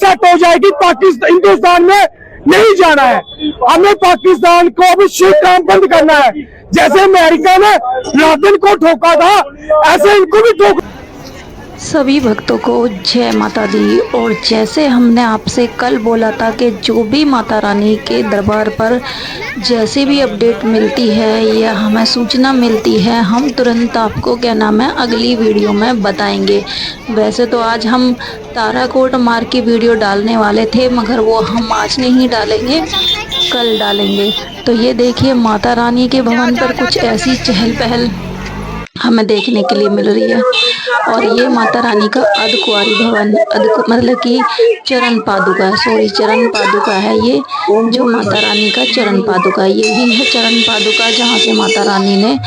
Set हो जाएगी। पाकिस्तान हिंदुस्तान में नहीं जाना है, हमें पाकिस्तान को अब शिख काम बंद करना है। जैसे अमेरिका ने लादेन को ठोका था, ऐसे इनको भी ठोक। सभी भक्तों को जय माता दी। और जैसे हमने आपसे कल बोला था कि जो भी माता रानी के दरबार पर जैसे भी अपडेट मिलती है या हमें सूचना मिलती है, हम तुरंत आपको क्या नाम है अगली वीडियो में बताएंगे। वैसे तो आज हम ताराकोट मार्ग की वीडियो डालने वाले थे, मगर वो हम आज नहीं डालेंगे, कल डालेंगे। तो ये देखिए माता रानी के भवन पर कुछ ऐसी चहल पहल हमें देखने के लिए मिल रही है। और ये माता रानी का अर्धकुंवारी भवन, मतलब कि चरण पादुका, चरण पादुका है ये, जो माता रानी का चरण पादुका, यही है चरण पादुका जहाँ से माता रानी ने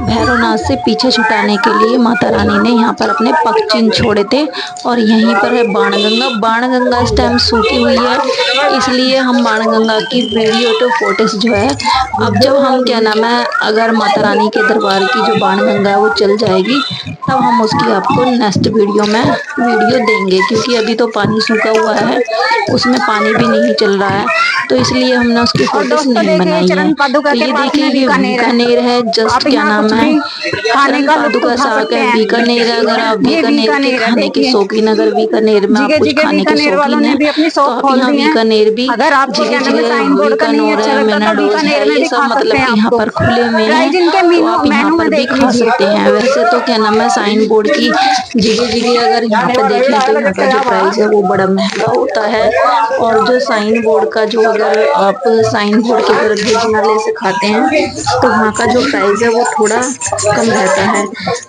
भैरवनाथ से पीछे छुटाने के लिए माता रानी ने यहाँ पर अपने पग चिन्ह छोड़े थे। और यहीं पर है बाणगंगा। बाणगंगा इस टाइम सूखी हुई है, इसलिए हम बाणगंगा की वीडियो तो फोटोज जो है, अब जब हम क्या नाम है अगर माता रानी के दरबार की जो बाणगंगा है वो चल जाएगी, तब हम उसकी आपको नेक्स्ट वीडियो में वीडियो देंगे। क्योंकि अभी तो पानी सूखा हुआ है, उसमें पानी भी नहीं चल रहा है, तो इसलिए हमने उसकी फोटोज नहीं बनाई है। तो ये देखिए ये बीकानेर है, जस्ट क्या नाम है चरण पादुका साग है, बीकानेर है। अगर आप बीकानेर के खाने के शौकीन, अगर बीकानेर में आप कुछ खाने के शौकीन है तो आप यहाँ बीकानेर भी, बीकानेर है, मेनाडोज है, ये सब मतलब कि यहाँ पर खुले में है, तो आप यहाँ पर भी खा सकते हैं। वैसे तो क्या नाम है साइन बोर्ड की जगह जगह अगर यहाँ पे देखें तो यहाँ का जो प्राइस है वो बड़ा महंगा होता है। और जो साइन बोर्ड का जो अगर आप साइन बोर्ड के अगर भोजनालय से खाते हैं तो वहाँ का जो प्राइस है वो थोड़ा कम रहता है।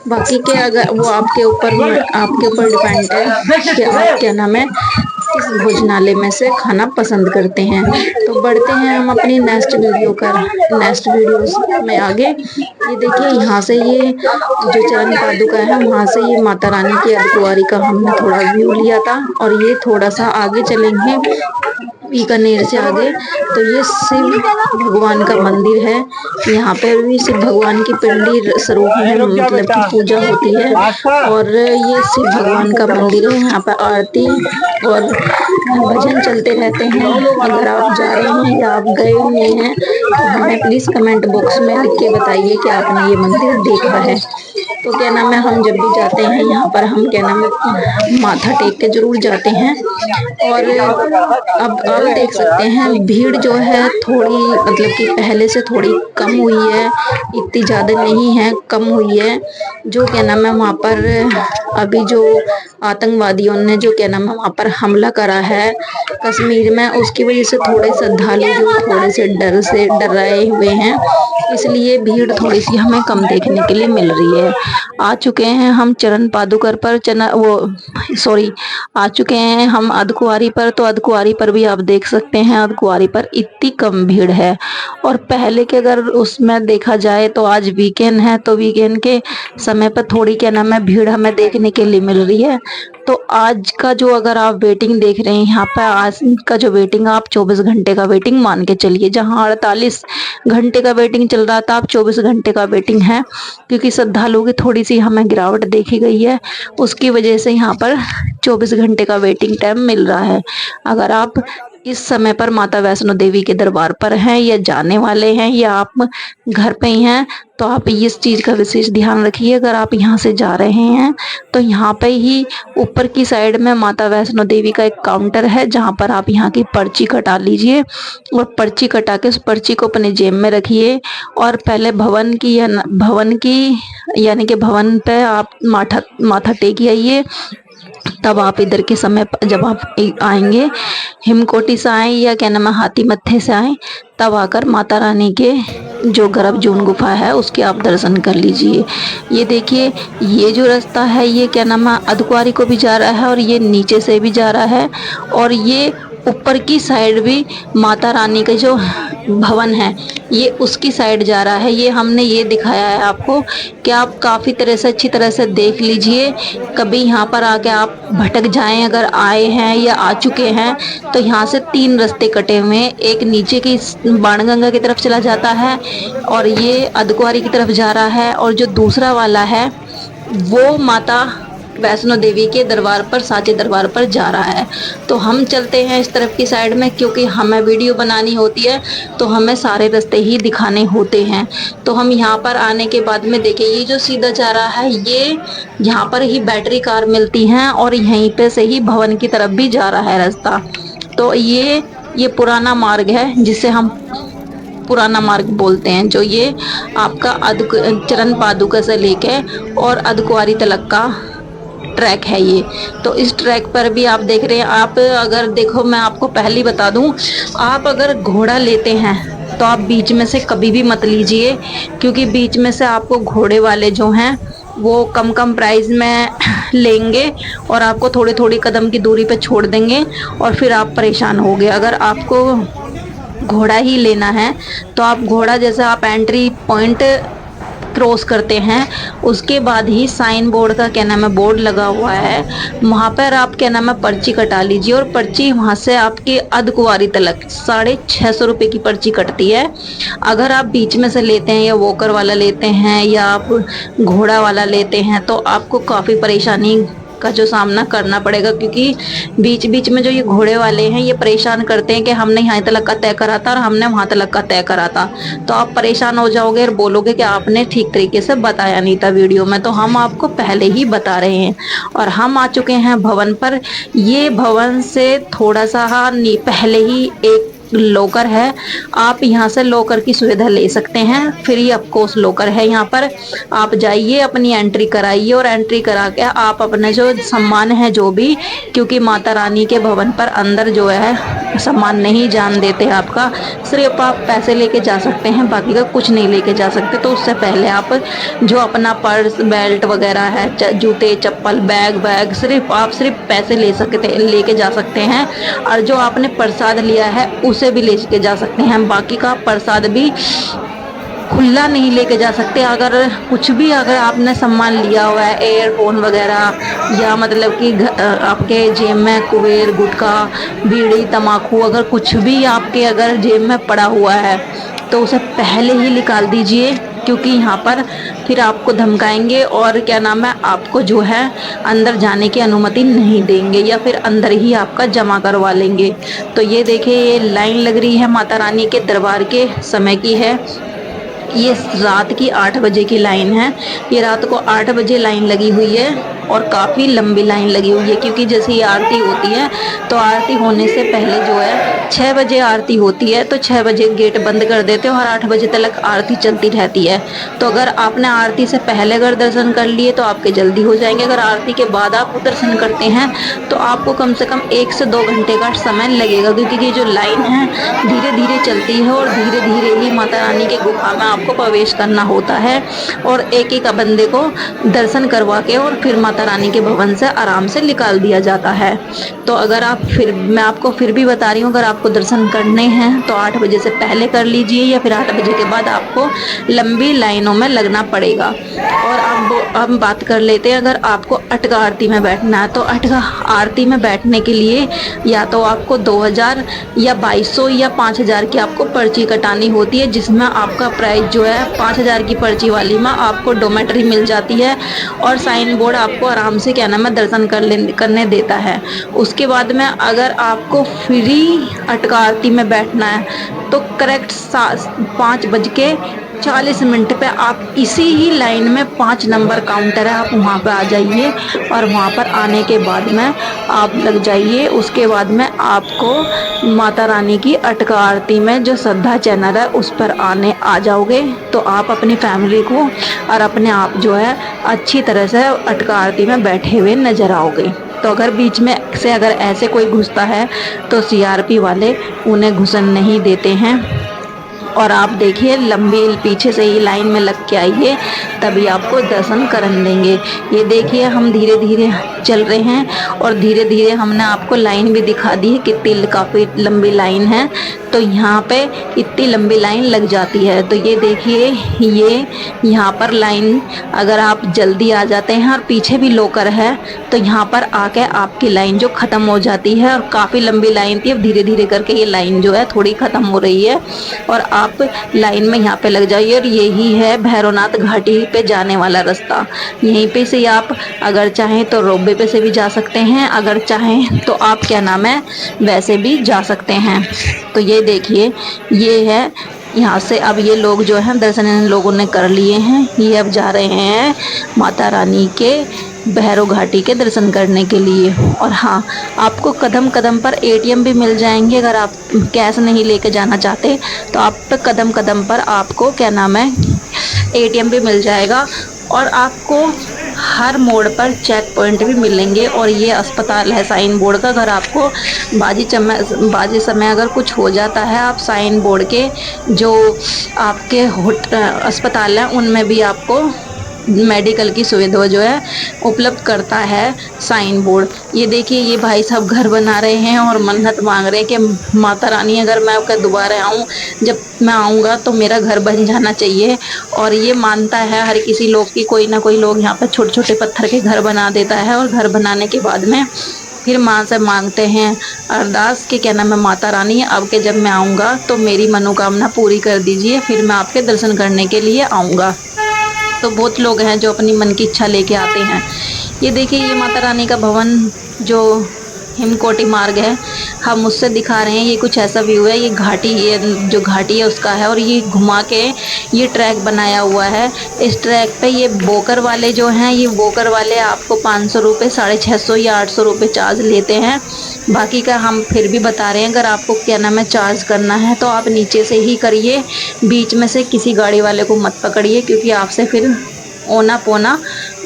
बाकी के अगर वो आपके ऊपर डिपेंड है कि आप क्या नाम है किस भोजनालय में से खाना पसंद करते हैं। तो बढ़ते हैं हम अपनी नेक्स्ट वीडियोस में आगे। ये देखिए यहाँ से ये जो चरण पादुका है वहाँ से ये माता रानी की अर्धकुंवारी का हमने थोड़ा व्यू लिया था। और ये थोड़ा सा आगे चलेंगे बीकानेर से आगे तो ये शिव भगवान का मंदिर है। यहाँ पे भी शिव भगवान की पिंडी स्वरूप में मतलब की पूजा होती है। और ये शिव भगवान का मंदिर है, यहाँ पर आरती और भजन चलते रहते हैं। अगर आप जा रहे हैं या आप गए हुए हैं तो हमें प्लीज कमेंट बॉक्स में लिख के बताइए कि आपने ये मंदिर देखा है। तो क्या नाम है हम जब भी जाते हैं यहाँ पर हम क्या नाम है माथा टेक के जरूर जाते हैं। और अब आप देख सकते हैं भीड़ जो है थोड़ी मतलब कि पहले से थोड़ी कम हुई है, इतनी ज़्यादा नहीं है, कम हुई है। जो क्या नाम है वहाँ पर अभी जो आतंकवादियों ने जो क्या नाम है वहाँ पर हमला करा है कश्मीर में, उसकी वजह से थोड़े श्रद्धालु जो थोड़े से डराए हुए हैं, इसलिए भीड़ थोड़ी सी हमें कम देखने के लिए मिल रही है। आ चुके हैं हम चरण पादुकर पर आ चुके हैं हम अर्धकुंवारी पर। तो अर्धकुंवारी पर भी आप देख सकते हैं अर्धकुंवारी पर इतनी कम भीड़ है। और पहले के अगर उसमें देखा जाए तो आज वीकेंड है, तो वीकेंड के समय पर थोड़ी क्या नाम है भीड़ हमें देखने के लिए मिल रही है। तो आज का जो अगर आप वेटिंग देख रहे हैं यहाँ पर, आज का जो वेटिंग आप 24 घंटे का वेटिंग मान के चलिए। जहाँ 48 घंटे का वेटिंग चल रहा था अब 24 घंटे का वेटिंग है। क्योंकि श्रद्धालुओं की थोड़ी सी हमें गिरावट देखी गई है, उसकी वजह से यहाँ पर 24 घंटे का वेटिंग टाइम मिल रहा है। अगर आप इस समय पर माता वैष्णो देवी के दरबार पर हैं या जाने वाले हैं या आप घर पे ही हैं तो आप इस चीज़ का विशेष ध्यान रखिए। अगर आप यहाँ से जा रहे हैं तो यहाँ पे ही ऊपर की साइड में माता वैष्णो देवी का एक काउंटर है जहाँ पर आप यहाँ की पर्ची कटा लीजिए। और पर्ची कटा के उस पर्ची को अपने जेब में रखिए और पहले भवन की यानी कि भवन पे आप माथा टेक आइए। तब आप इधर के समय जब आप आएंगे हिमकोटी से आए या क्या नाम है हाथी मत्थे से आए, तब आकर माता रानी के जो गर्भजून गुफा है उसके आप दर्शन कर लीजिए। ये देखिए ये जो रास्ता है ये क्या नाम है अर्धकुंवारी को भी जा रहा है और ये नीचे से भी जा रहा है। और ये ऊपर की साइड भी माता रानी का जो भवन है ये उसकी साइड जा रहा है। ये हमने ये दिखाया है आपको कि आप काफ़ी तरह से अच्छी तरह से देख लीजिए। कभी यहाँ पर आके आप भटक जाएं, अगर आए हैं या आ चुके हैं तो यहाँ से 3 रास्ते कटे हुए हैं। एक नीचे की बाणगंगा की तरफ चला जाता है और ये अर्धकुंवारी की तरफ जा रहा है। और जो दूसरा वाला है वो माता वैष्णो देवी के दरबार पर, सांची दरबार पर जा रहा है। तो हम चलते हैं इस तरफ की साइड में, क्योंकि हमें वीडियो बनानी होती है तो हमें सारे रास्ते ही दिखाने होते हैं। तो हम यहाँ पर आने के बाद में देखिए, ये जो सीधा जा रहा है, ये यहाँ पर ही बैटरी कार मिलती हैं और यहीं पे से ही भवन की तरफ भी जा रहा है रास्ता। तो ये पुराना मार्ग है, जिसे हम पुराना मार्ग बोलते हैं, जो ये आपका चरण पादुका से लेके और अर्धकुंवारी तलक का ट्रैक है ये। तो इस ट्रैक पर भी आप देख रहे हैं, आप अगर देखो, मैं आपको पहले ही बता दूं, आप अगर घोड़ा लेते हैं तो आप बीच में से कभी भी मत लीजिए, क्योंकि बीच में से आपको घोड़े वाले जो हैं वो कम कम प्राइस में लेंगे और आपको थोड़ी थोड़ी कदम की दूरी पे छोड़ देंगे और फिर आप परेशान होगे। अगर आपको घोड़ा ही लेना है तो आप घोड़ा, जैसे आप एंट्री पॉइंट क्रॉस करते हैं उसके बाद ही साइन बोर्ड का क्या नाम है, बोर्ड लगा हुआ है, वहाँ पर आप क्या नाम है पर्ची कटा लीजिए। और पर्ची वहाँ से आपकी अर्धकुंवारी तलक 650 रुपये की पर्ची कटती है। अगर आप बीच में से लेते हैं या वॉकर वाला लेते हैं या आप घोड़ा वाला लेते हैं तो आपको काफ़ी परेशानी का जो सामना करना पड़ेगा, क्योंकि बीच बीच में जो ये घोड़े वाले हैं ये परेशान करते हैं कि हमने यहाँ तलक का तय करा था और हमने वहाँ तलक का तय करा था। तो आप परेशान हो जाओगे और बोलोगे कि आपने ठीक तरीके से बताया नहीं था वीडियो में। तो हम आपको पहले ही बता रहे हैं। और हम आ चुके हैं भवन पर। ये भवन से थोड़ा सा पहले ही एक लॉकर है, आप यहाँ से लॉकर की सुविधा ले सकते हैं, फ्री ऑफ कॉस्ट लॉकर है यहाँ पर। आप जाइए, अपनी एंट्री कराइए और एंट्री करा के आप अपने जो सामान है जो भी, क्योंकि माता रानी के भवन पर अंदर जो है सामान नहीं जान देते आपका, सिर्फ आप पैसे लेके जा सकते हैं, बाकी का कुछ नहीं लेके जा सकते। तो उससे पहले आप जो अपना पर्स, बेल्ट वगैरह है, जूते, चप्पल, बैग सिर्फ पैसे लेके जा सकते हैं। और जो आपने प्रसाद लिया है उसे भी लेके जा सकते हैं, बाकी का प्रसाद भी खुला नहीं लेके जा सकते। अगर कुछ भी अगर आपने सामान लिया हुआ है, एयरफोन वगैरह, या मतलब कि आपके जेब में कुबेर, गुटखा, बीड़ी, तम्बाकू, अगर कुछ भी आपके अगर जेब में पड़ा हुआ है तो उसे पहले ही निकाल दीजिए, क्योंकि यहाँ पर फिर आपको धमकाएंगे और क्या नाम है, आपको जो है अंदर जाने की अनुमति नहीं देंगे या फिर अंदर ही आपका जमा करवा लेंगे। तो ये देखिए, ये लाइन लग रही है, माता रानी के दरबार के समय की है। ये रात की 8 बजे की लाइन है। ये रात को 8 बजे लाइन लगी हुई है और काफ़ी लंबी लाइन लगी हुई है, क्योंकि जैसे ये आरती होती है तो आरती होने से पहले जो है 6 बजे आरती होती है, तो 6 बजे गेट बंद कर देते हैं और 8 बजे तक आरती चलती रहती है। तो अगर आपने आरती से पहले अगर दर्शन कर लिए तो आपके जल्दी हो जाएंगे। अगर आरती के बाद आप दर्शन करते हैं तो आपको कम से कम 1 से 2 घंटे का समय लगेगा, क्योंकि ये जो लाइन है धीरे धीरे चलती है और धीरे धीरे ही माता रानी के गुफा में आपको प्रवेश करना होता है और एक एक बंदे को दर्शन करवा के और फिर माता रानी के भवन से आराम से निकाल दिया जाता है। तो अगर आप मैं आपको फिर भी बता रही हूँ, अगर आपको दर्शन करने हैं तो 8 बजे से पहले कर लीजिए या फिर 8 बजे के बाद आपको लंबी लाइनों में लगना पड़ेगा। और अब हम बात कर लेते हैं, अगर आपको अटका आरती में बैठना है तो अटका आरती में बैठने के लिए या तो आपको 2000 या 2200 या 5000 की आपको पर्ची कटानी होती है, जिसमें आपका प्राइस जो है 5000 की पर्ची वाली में आपको डोमेट्री मिल जाती है और साइन बोर्ड आपको आराम से क्या नाम है दर्शन करने देता है। उसके बाद में अगर आपको फ्री अटका आरती में बैठना है तो करेक्ट 5:40 पे आप इसी ही लाइन में 5 नंबर काउंटर है, आप वहाँ पे आ जाइए और वहाँ पर आने के बाद में आप लग जाइए। उसके बाद में आपको माता रानी की अटका आरती में जो श्रद्धा चैनल है उस पर आ जाओगे तो आप अपनी फैमिली को और अपने आप जो है अच्छी तरह से अटका आरती में बैठे हुए नजर आओगे। तो अगर बीच में से अगर ऐसे कोई घुसता है तो सीआरपी वाले उन्हें घुसन नहीं देते हैं। और आप देखिए, लंबी पीछे से ही लाइन में लग के आइए, तभी आपको दर्शन करन देंगे। ये देखिए, हम धीरे धीरे चल रहे हैं और धीरे धीरे हमने आपको लाइन भी दिखा दी है, कितनी काफ़ी लंबी लाइन है। तो यहाँ पे इतनी लंबी लाइन लग जाती है। तो ये देखिए, ये यहाँ पर लाइन अगर आप जल्दी आ जाते हैं और पीछे भी लॉकर है तो यहाँ पर आके आपकी लाइन जो ख़त्म हो जाती है। और काफ़ी लंबी लाइन थी, अब धीरे धीरे करके ये लाइन जो है थोड़ी ख़त्म हो रही है और आप लाइन में यहाँ पे लग जाइए। और यही है भैरवनाथ घाटी पे जाने वाला रास्ता। यहीं पे से आप अगर चाहें तो रोपवे पे से भी जा सकते हैं, अगर चाहें तो आप क्या नाम है वैसे भी जा सकते हैं। तो ये देखिए, ये है यहाँ से। अब ये लोग जो हैं दर्शन इन लोगों ने कर लिए हैं, ये अब जा रहे हैं माता रानी के भैरव घाटी के दर्शन करने के लिए। और हाँ, आपको कदम कदम पर एटीएम भी मिल जाएंगे। अगर आप कैश नहीं लेके जाना चाहते तो आप पे कदम कदम पर आपको क्या नाम है एटीएम भी मिल जाएगा। और आपको हर मोड़ पर चेक पॉइंट भी मिलेंगे। और ये अस्पताल है साइन बोर्ड का। अगर आपको बाजी समय अगर कुछ हो जाता है, आप साइन बोर्ड के जो आपके अस्पताल हैं उनमें भी आपको मेडिकल की सुविधा जो है उपलब्ध करता है साइन बोर्ड। ये देखिए, ये भाई साहब घर बना रहे हैं और मन्नत मांग रहे हैं कि माता रानी अगर मैं आपका दोबारा आऊँ, जब मैं आऊँगा तो मेरा घर बन जाना चाहिए। और ये मानता है हर किसी लोग की, कोई ना कोई लोग यहाँ पर छोटे छोटे पत्थर के घर बना देता है। और घर बनाने के बाद में फिर माँ से मांगते हैं अरदास कि क्या नाम है माता रानी अब के जब मैं आऊँगा तो मेरी मनोकामना पूरी कर दीजिए, फिर मैं आपके दर्शन करने के लिए आऊँगा। तो बहुत लोग हैं जो अपनी मन की इच्छा लेके आते हैं। ये देखिए, ये माता रानी का भवन जो हिमकोटी मार्ग है हम उससे दिखा रहे हैं। ये कुछ ऐसा व्यू है। ये घाटी, ये जो घाटी है उसका है। और ये घुमा के ये ट्रैक बनाया हुआ है। इस ट्रैक पे ये वॉकर वाले जो हैं, ये वॉकर वाले आपको 500 रुपये, 650 या 800 रुपये चार्ज लेते हैं। बाकी का हम फिर भी बता रहे हैं, अगर आपको क्या नाम है चार्ज करना है तो आप नीचे से ही करिए, बीच में से किसी गाड़ी वाले को मत पकड़िए, क्योंकि आपसे फिर ओना पोना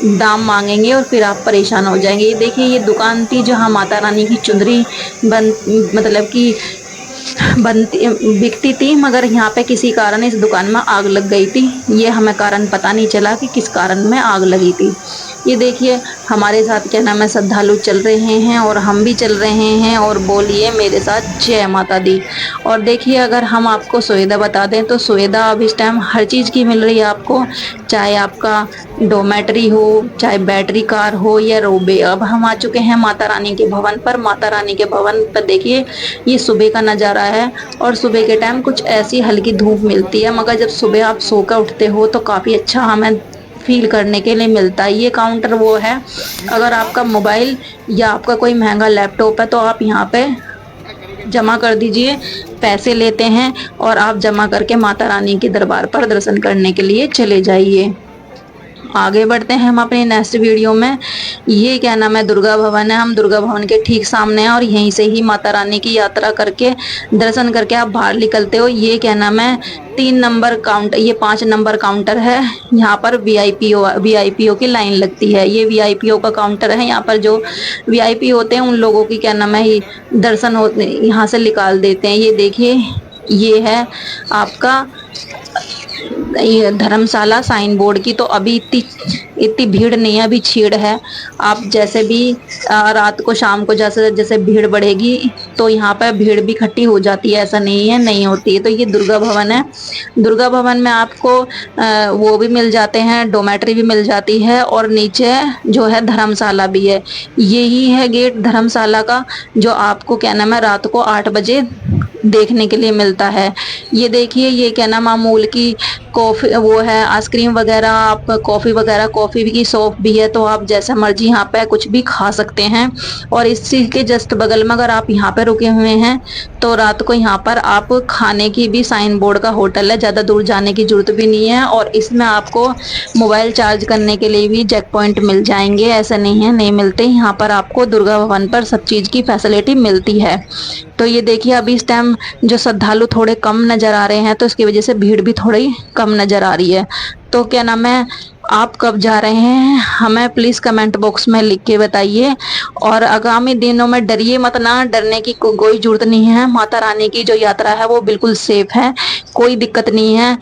दाम मांगेंगे और फिर आप परेशान हो जाएंगे। ये देखिए, ये दुकान थी जहाँ माता रानी की चुंदरी मतलब कि बनती बिकती थी, मगर यहाँ पे किसी कारण इस दुकान में आग लग गई थी। ये हमें कारण पता नहीं चला कि किस कारण में आग लगी थी। ये देखिए, हमारे साथ क्या नाम है श्रद्धालु चल रहे हैं और हम भी चल रहे हैं। और बोलिए मेरे साथ जय माता दी। और देखिए, अगर हम आपको सुविधा बता दें तो सुविधा अब इस टाइम हर चीज़ की मिल रही है आपको, चाहे आपका डोमेट्री हो, चाहे बैटरी कार हो या रोबे। अब हम आ चुके हैं माता रानी के भवन पर। माता रानी के भवन पर देखिए, ये सुबह का नज़ारा है। और सुबह के टाइम कुछ ऐसी हल्की धूप मिलती है, मगर जब सुबह आप सोकर उठते हो तो काफ़ी अच्छा हमें फील करने के लिए मिलता है। ये काउंटर वो है, अगर आपका मोबाइल या आपका कोई महंगा लैपटॉप है तो आप यहाँ पे जमा कर दीजिए, पैसे लेते हैं और आप जमा करके माता रानी के दरबार पर दर्शन करने के लिए चले जाइए। आगे बढ़ते हैं हम अपने नेक्स्ट वीडियो में। ये क्या नाम है दुर्गा भवन है। हम दुर्गा भवन के ठीक सामने हैं और यहीं से ही माता रानी की यात्रा करके दर्शन करके आप बाहर निकलते हो। ये क्या नाम है 3 नंबर काउंटर, ये 5 नंबर काउंटर है। यहाँ पर वीआईपीओ की लाइन लगती है। ये वीआईपीओ का काउंटर है। यहाँ पर जो वीआईपी होते हैं उन लोगों की क्या नाम है दर्शन होते यहाँ से निकाल देते हैं। ये देखिए, ये है आपका ये धर्मशाला साइन बोर्ड की। तो अभी इतनी भीड़ नहीं है, अभी छीड़ है। आप जैसे भी रात को शाम को जैसे जैसे भीड़ बढ़ेगी तो यहाँ पर भीड़ भी इकट्ठी हो जाती है, ऐसा नहीं है नहीं होती है। तो ये दुर्गा भवन है। दुर्गा भवन में आपको वो भी मिल जाते हैं, डोमेट्री भी मिल जाती है और नीचे जो है धर्मशाला भी है। यही है गेट धर्मशाला का, जो आपको क्या नाम है रात को 8 बजे देखने के लिए मिलता है। ये देखिए, ये क्या नाम अमूल की कॉफ़ी वो है, आइसक्रीम वगैरह, आप कॉफ़ी वगैरह, कॉफ़ी की शॉप भी है। तो आप जैसा मर्जी यहाँ पे कुछ भी खा सकते हैं। और इस चीज़ के जस्ट बगल में अगर आप यहाँ पे रुके हुए हैं तो रात को यहाँ पर आप खाने की भी साइन बोर्ड का होटल है, ज़्यादा दूर जाने की जरूरत भी नहीं है। और इसमें आपको मोबाइल चार्ज करने के लिए भी जैक पॉइंट मिल जाएंगे, ऐसा नहीं है नहीं मिलते। यहाँ पर आपको दुर्गा भवन पर सब चीज़ की फैसिलिटी मिलती है। तो ये देखिए, अभी इस टाइम जो श्रद्धालु थोड़े कम नज़र आ रहे हैं तो इसकी वजह से भीड़ भी थोड़ी कम नज़र आ रही है। तो क्या नाम है आप कब जा रहे हैं हमें प्लीज़ कमेंट बॉक्स में लिख के बताइए। और आगामी दिनों में डरिए मत, ना डरने की कोई ज़रूरत नहीं है। माता रानी की जो यात्रा है वो बिल्कुल सेफ है, कोई दिक्कत नहीं है।